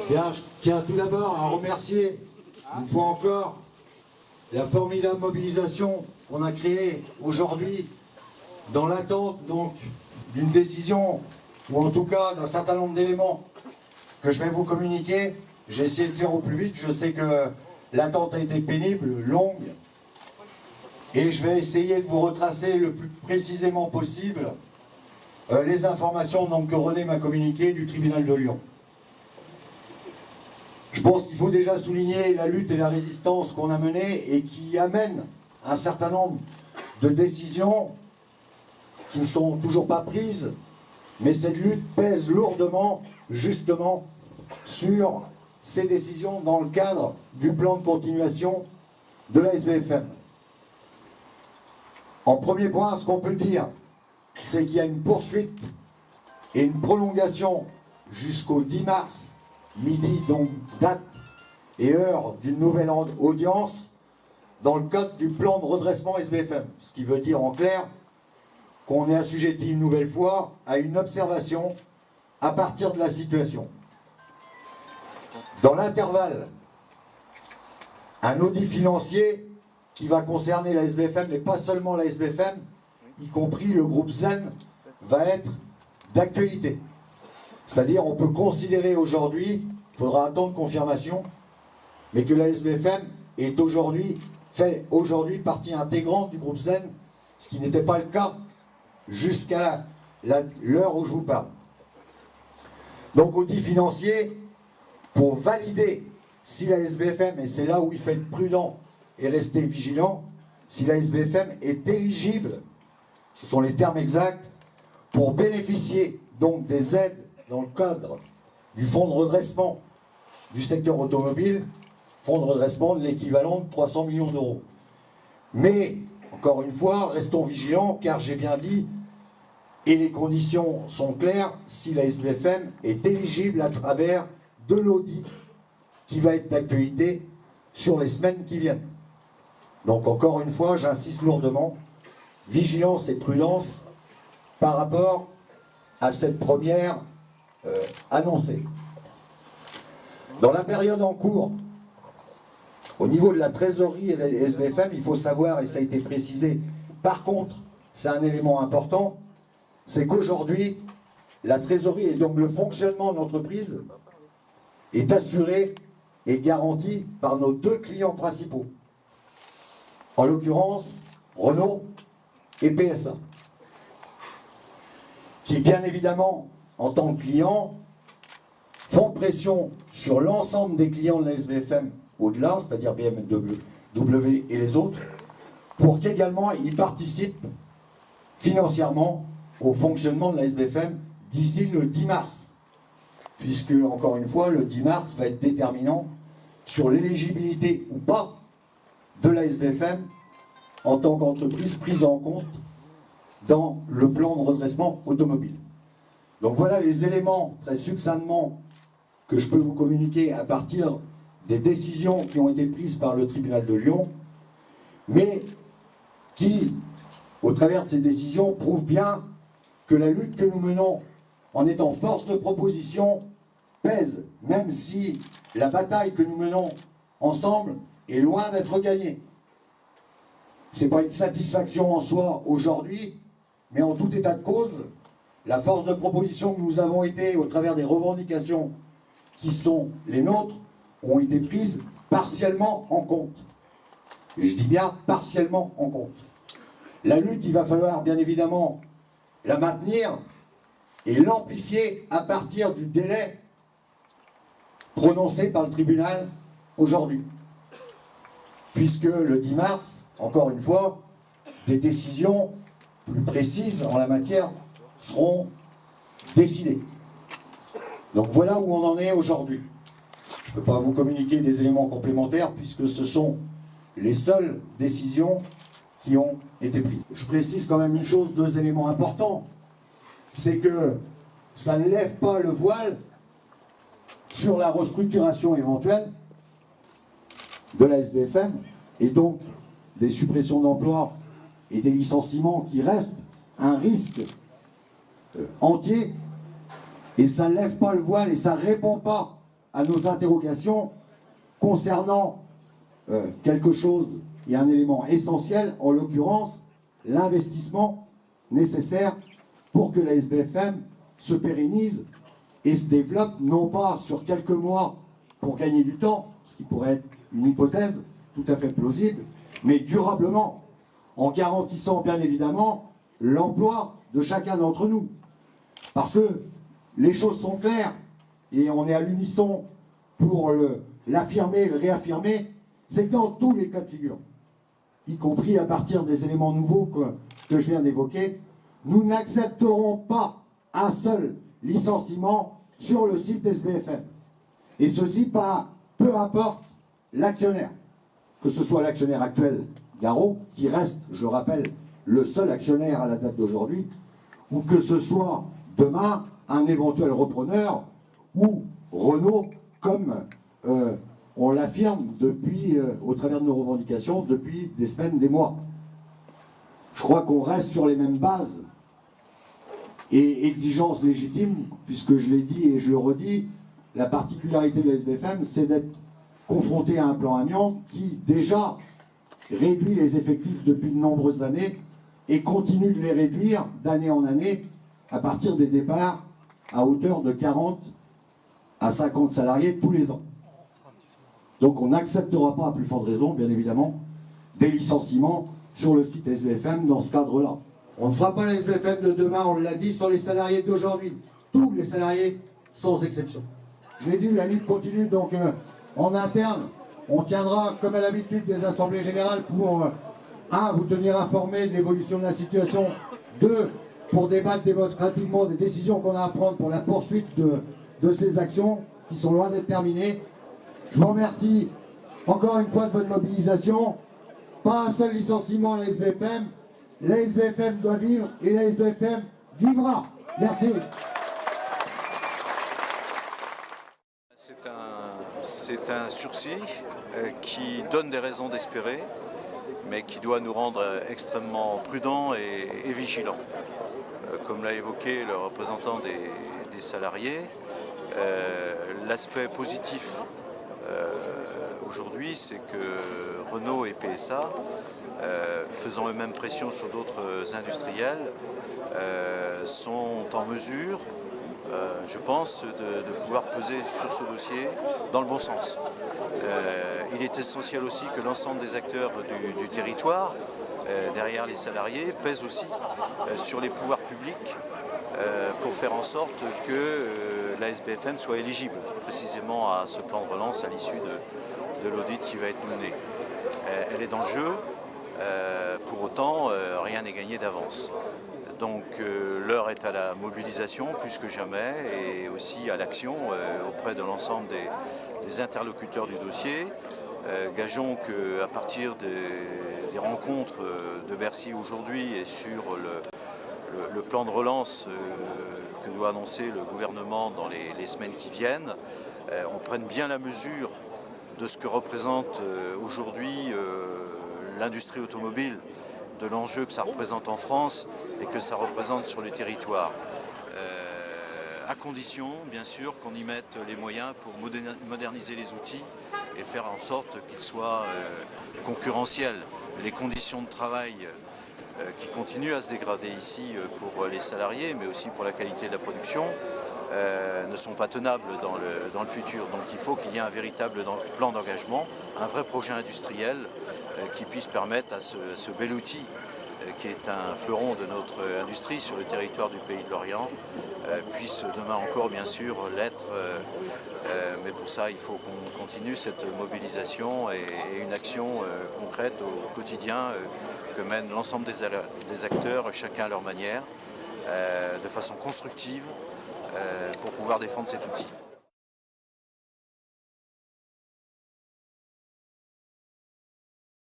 Bien, je tiens tout d'abord à remercier, une fois encore, la formidable mobilisation qu'on a créée aujourd'hui dans l'attente donc d'une décision, ou en tout cas d'un certain nombre d'éléments que je vais vous communiquer. J'ai essayé de faire au plus vite, je sais que l'attente a été pénible, longue, et je vais essayer de vous retracer le plus précisément possible les informations donc, que René m'a communiquées du tribunal de Lyon. Je pense qu'il faut déjà souligner la lutte et la résistance qu'on a menée et qui amène un certain nombre de décisions qui ne sont toujours pas prises, mais cette lutte pèse lourdement, justement, sur ces décisions dans le cadre du plan de continuation de la SBFM. En premier point, ce qu'on peut dire, c'est qu'il y a une poursuite et une prolongation jusqu'au 10 mars, midi, donc date et heure d'une nouvelle audience dans le cadre du plan de redressement SBFM. Ce qui veut dire en clair qu'on est assujetti une nouvelle fois à une observation à partir de la situation. Dans l'intervalle, un audit financier qui va concerner la SBFM, mais pas seulement la SBFM, y compris le groupe Zen, va être d'actualité. C'est-à-dire on peut considérer aujourd'hui, il faudra attendre confirmation, mais que la SBFM est fait aujourd'hui partie intégrante du groupe Zen, ce qui n'était pas le cas jusqu'à l'heure où je vous parle. Donc audit financier pour valider si la SBFM, et c'est là où il faut être prudent et rester vigilant, si la SBFM est éligible, ce sont les termes exacts, pour bénéficier donc des aides dans le cadre du fonds de redressement du secteur automobile, fonds de redressement de l'équivalent de 300 millions d'euros. Mais, encore une fois, restons vigilants, car j'ai bien dit, et les conditions sont claires, si la SBFM est éligible à travers de l'audit qui va être d'actualité sur les semaines qui viennent. Donc encore une fois, j'insiste lourdement, vigilance et prudence par rapport à cette première annoncée. Dans la période en cours, au niveau de la trésorerie et de la SBFM, il faut savoir, et ça a été précisé, par contre, c'est un élément important, c'est qu'aujourd'hui, la trésorerie et donc le fonctionnement de l'entreprise est assuré et garanti par nos deux clients principaux. En l'occurrence, Renault et PSA. Qui, bien évidemment, en tant que clients, font pression sur l'ensemble des clients de la SBFM au-delà, c'est-à-dire BMW et les autres, pour qu'également ils participent financièrement au fonctionnement de la SBFM d'ici le 10 mars. Puisque, encore une fois, le 10 mars va être déterminant sur l'éligibilité ou pas de la SBFM en tant qu'entreprise prise en compte dans le plan de redressement automobile. Donc voilà les éléments très succinctement que je peux vous communiquer à partir des décisions qui ont été prises par le tribunal de Lyon, mais qui, au travers de ces décisions, prouvent bien que la lutte que nous menons en étant force de proposition pèse, même si la bataille que nous menons ensemble est loin d'être gagnée. Ce n'est pas une satisfaction en soi aujourd'hui, mais en tout état de cause, la force de proposition que nous avons été au travers des revendications qui sont les nôtres ont été prises partiellement en compte. Et je dis bien partiellement en compte. La lutte, il va falloir bien évidemment la maintenir et l'amplifier à partir du délai prononcé par le tribunal aujourd'hui. Puisque le 10 mars, encore une fois, des décisions plus précises en la matière seront décidées. Donc voilà où on en est aujourd'hui. Je ne peux pas vous communiquer des éléments complémentaires puisque ce sont les seules décisions qui ont été prises. Je précise quand même une chose, deux éléments importants. C'est que ça ne lève pas le voile sur la restructuration éventuelle de la SBFM et donc des suppressions d'emplois et des licenciements qui restent un risque entier Et ça ne lève pas le voile et ça ne répond pas à nos interrogations concernant quelque chose et un élément essentiel, en l'occurrence l'investissement nécessaire pour que la SBFM se pérennise et se développe, non pas sur quelques mois pour gagner du temps, ce qui pourrait être une hypothèse tout à fait plausible, mais durablement, en garantissant bien évidemment l'emploi de chacun d'entre nous. Parce que les choses sont claires, et on est à l'unisson pour l'affirmer, le réaffirmer, c'est que dans tous les cas de figure, y compris à partir des éléments nouveaux que je viens d'évoquer, nous n'accepterons pas un seul licenciement sur le site SBFM. Et ceci, peu importe l'actionnaire, que ce soit l'actionnaire actuel, Garot, qui reste, je rappelle, le seul actionnaire à la date d'aujourd'hui, ou que ce soit demain un éventuel repreneur, ou Renault, comme on l'affirme depuis, au travers de nos revendications, depuis des semaines, des mois. Je crois qu'on reste sur les mêmes bases et exigences légitimes, puisque je l'ai dit et je le redis, la particularité de la SBFM, c'est d'être confronté à un plan amiante qui, déjà, réduit les effectifs depuis de nombreuses années et continue de les réduire d'année en année à partir des départs à hauteur de 40 à 50 salariés tous les ans. Donc on n'acceptera pas, à plus forte raison, bien évidemment, des licenciements sur le site SBFM dans ce cadre-là. On ne fera pas la SBFM de demain, on l'a dit, sans les salariés d'aujourd'hui. Tous les salariés, sans exception. Je l'ai dit, la lutte continue, donc en interne, on tiendra, comme à l'habitude, des assemblées générales pour, vous tenir informé de l'évolution de la situation, 2, pour débattre démocratiquement des décisions qu'on a à prendre pour la poursuite de ces actions, qui sont loin d'être terminées. Je vous remercie encore une fois de votre mobilisation. Pas un seul licenciement à la SBFM. La SBFM doit vivre et la SBFM vivra. Merci. C'est un sursis qui donne des raisons d'espérer, mais qui doit nous rendre extrêmement prudents et vigilants. Comme l'a évoqué le représentant des salariés, l'aspect positif aujourd'hui, c'est que Renault et PSA, faisant eux-mêmes pression sur d'autres industriels, sont en mesure, je pense, de pouvoir peser sur ce dossier dans le bon sens. Il est essentiel aussi que l'ensemble des acteurs du territoire, derrière les salariés, pèsent aussi sur les pouvoirs publics pour faire en sorte que la SBFM soit éligible précisément à ce plan de relance à l'issue de l'audit qui va être mené. Elle est dans le jeu, pour autant rien n'est gagné d'avance. Donc l'heure est à la mobilisation plus que jamais et aussi à l'action auprès de l'ensemble des interlocuteurs du dossier. Gageons qu'à partir des rencontres de Bercy aujourd'hui et sur le plan de relance que doit annoncer le gouvernement dans les semaines qui viennent, on prenne bien la mesure de ce que représente aujourd'hui l'industrie automobile, de l'enjeu que ça représente en France et que ça représente sur le territoire. À condition, bien sûr, qu'on y mette les moyens pour moderniser les outils et faire en sorte qu'ils soient concurrentiels. Les conditions de travail qui continuent à se dégrader ici pour les salariés, mais aussi pour la qualité de la production, ne sont pas tenables dans le futur. Donc il faut qu'il y ait un véritable plan d'engagement, un vrai projet industriel qui puisse permettre à ce bel outil qui est un fleuron de notre industrie sur le territoire du pays de l'Orient, puisse demain encore bien sûr l'être, mais pour ça il faut qu'on continue cette mobilisation et une action concrète au quotidien que mènent l'ensemble des acteurs, chacun à leur manière, de façon constructive, pour pouvoir défendre cet outil.